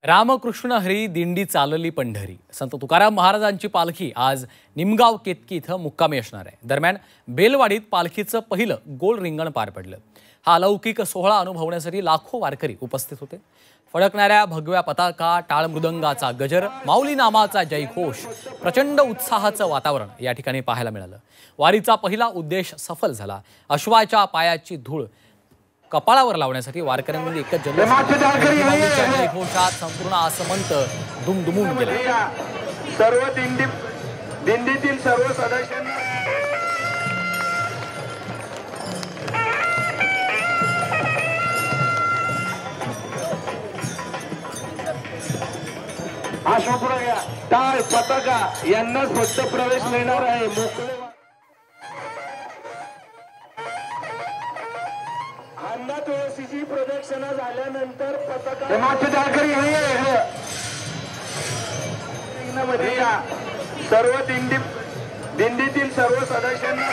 रामकृष्ण हरी दिंडी चालली पंढरी। संत तुकाराम महाराजांची पालखी आज निमगाव केतकी इथं मुक्कामी असणार आहे। दरम्यान बेलवाडीत पालखीचं पहिलं गोल रिंगण पार पडलं। हा अलौकिक सोहळा अनुभवण्यासाठी लाखो वारकरी उपस्थित होते। फडकणाऱ्या भगव्या पताका, टाळ मृदंगाचा गजर, माऊली नामाचा जयघोष, प्रचंड उत्साहाचं वातावरण या ठिकाणी पाहायला मिळालं। वारीचा पहिला उद्देश सफल झाला। अश्वाच्या पायाची धूळ कपाळावर लावण्यासाठी वारकऱ्यांनी एकच जयघोषात संपूर्ण आसमंत दुमदुमून गेला। सर्व दिंडीतील सर्व सदस्यांना आशोपुरा घ्या, टाळ पताका यांनाच फक्त प्रवेश मिळणार आहे। मोकळे अन्ना तुळशीची प्रदक्षिणा झाल्यानंतर पताका मागचे जाळकरी सर्व दिंडीतील सर्व सदस्यांना